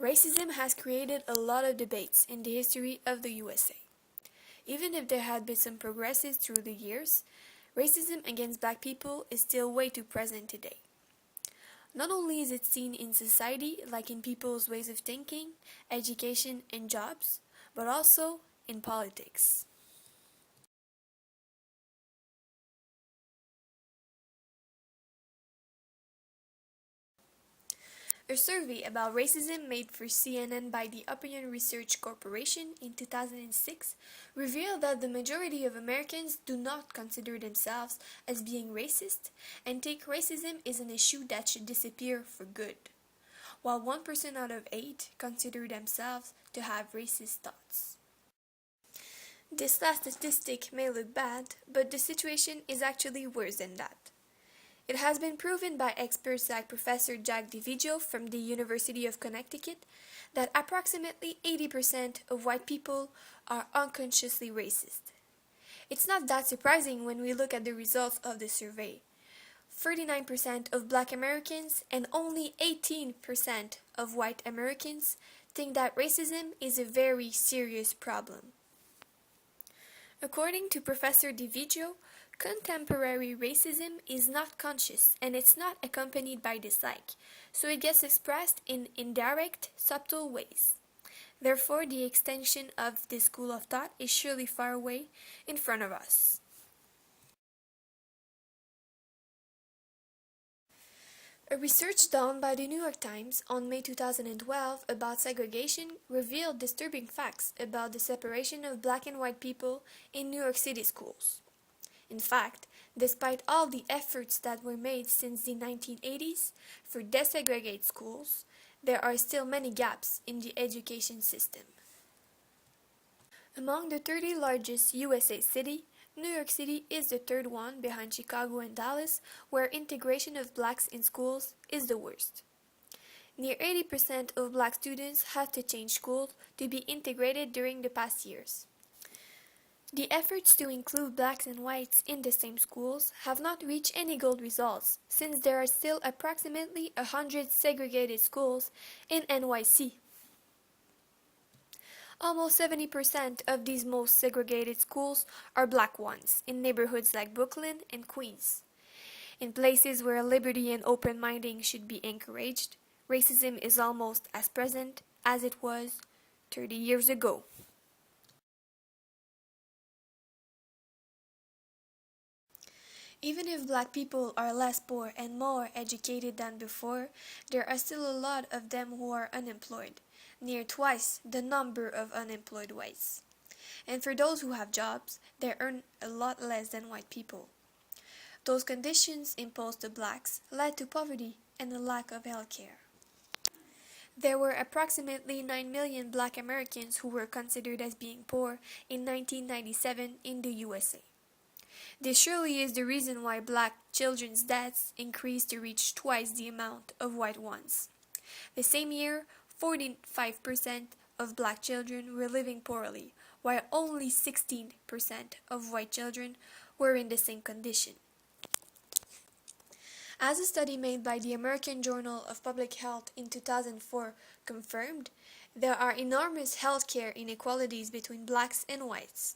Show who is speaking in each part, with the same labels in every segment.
Speaker 1: Racism has created a lot of debates in the history of the USA. Even if there had been some progresses through the years, racism against black people is still way too present today. Not only is it seen in society, like in people's ways of thinking, education, and jobs, but also in politics. A survey about racism made for CNN by the Opinion Research Corporation in 2006 revealed that the majority of Americans do not consider themselves as being racist and take racism as an issue that should disappear for good, while 1% out of 8 consider themselves to have racist thoughts. This last statistic may look bad, but the situation is actually worse than that. It has been proven by experts like Professor Jack DiVigio from the University of Connecticut that approximately 80% of white people are unconsciously racist. It's not that surprising when we look at the results of the survey. 39% of black Americans and only 18% of white Americans think that racism is a very serious problem. According to Professor DiVigio, contemporary racism is not conscious and it's not accompanied by dislike, so it gets expressed in indirect, subtle ways. Therefore, the extension of this school of thought is surely far away in front of us. A research done by the New York Times on May 2012 about segregation revealed disturbing facts about the separation of black and white people in New York City schools. In fact, despite all the efforts that were made since the 1980s for desegregate schools, there are still many gaps in the education system. Among the 30 largest USA cities, New York City is the third one behind Chicago and Dallas, where integration of blacks in schools is the worst. Near 80% of black students had to change schools to be integrated during the past years. The efforts to include blacks and whites in the same schools have not reached any good results, since there are still approximately 100 segregated schools in NYC. Almost 70% of these most segregated schools are black ones, in neighborhoods like Brooklyn and Queens. In places where liberty and open-minding should be encouraged, racism is almost as present as it was 30 years ago. Even if black people are less poor and more educated than before, there are still a lot of them who are unemployed, near twice the number of unemployed whites. And for those who have jobs, they earn a lot less than white people. Those conditions imposed to blacks led to poverty and a lack of health care. There were approximately 9 million black Americans who were considered as being poor in 1997 in the USA. This surely is the reason why black children's deaths increased to reach twice the amount of white ones. The same year, 45% of black children were living poorly, while only 16% of white children were in the same condition. As a study made by the American Journal of Public Health in 2004 confirmed, there are enormous healthcare inequalities between blacks and whites.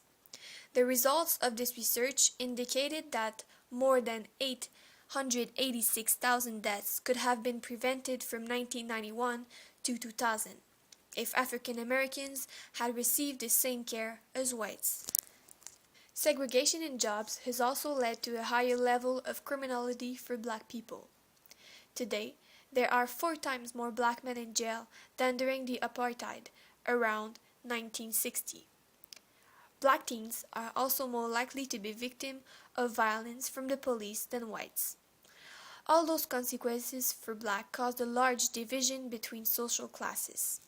Speaker 1: The results of this research indicated that more than 886,000 deaths could have been prevented from 1991 to 2000 if African Americans had received the same care as whites. Segregation in jobs has also led to a higher level of criminality for black people. Today, there are 4 times more black men in jail than during the apartheid around 1960. Black teens are also more likely to be victims of violence from the police than whites. All those consequences for black caused a large division between social classes.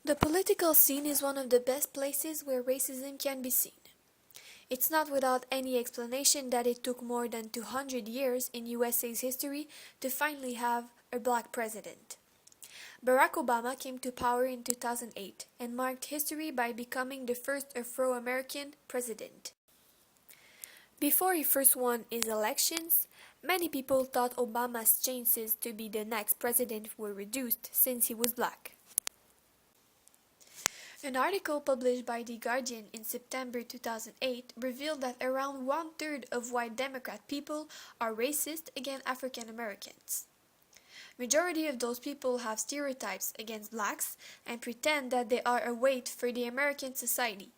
Speaker 1: The political scene is one of the best places where racism can be seen. It's not without any explanation that it took more than 200 years in USA's history to finally have a black president. Barack Obama came to power in 2008 and marked history by becoming the first Afro-American president. Before he first won his elections, many people thought Obama's chances to be the next president were reduced since he was black. An article published by The Guardian in September 2008 revealed that around one-third of white Democrat people are racist against African Americans. Majority of those people have stereotypes against blacks and pretend that they are a weight for the American society.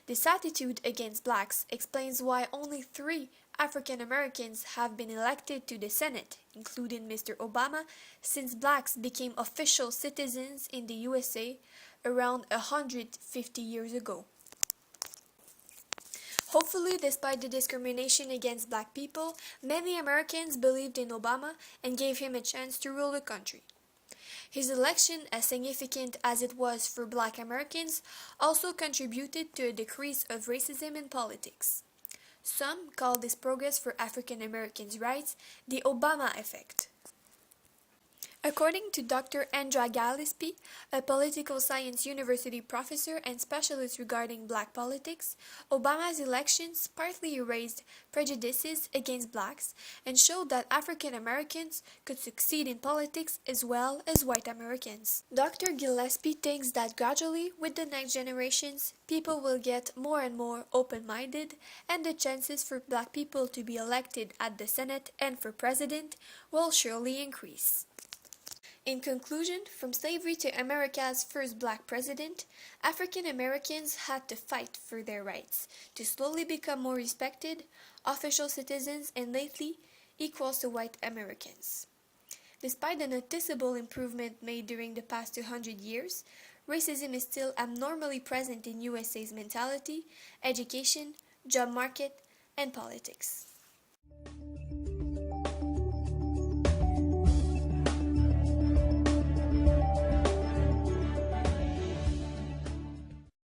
Speaker 1: This attitude against blacks explains why only 3 African Americans have been elected to the Senate, including Mr. Obama, since blacks became official citizens in the USA around 150 years ago. Hopefully, despite the discrimination against black people, many Americans believed in Obama and gave him a chance to rule the country. His election, as significant as it was for black Americans, also contributed to a decrease of racism in politics. Some call this progress for African Americans' rights the Obama effect. According to Dr. Andra Gillespie, a political science university professor and specialist regarding black politics, Obama's elections partly erased prejudices against blacks and showed that African Americans could succeed in politics as well as white Americans. Dr. Gillespie thinks that gradually, with the next generations, people will get more and more open-minded, and the chances for black people to be elected at the Senate and for president will surely increase. In conclusion, from slavery to America's first black president, African Americans had to fight for their rights to slowly become more respected, official citizens, and lately, equals to white Americans. Despite the noticeable improvement made during the past 200 years, racism is still abnormally present in USA's mentality, education, job market, and politics.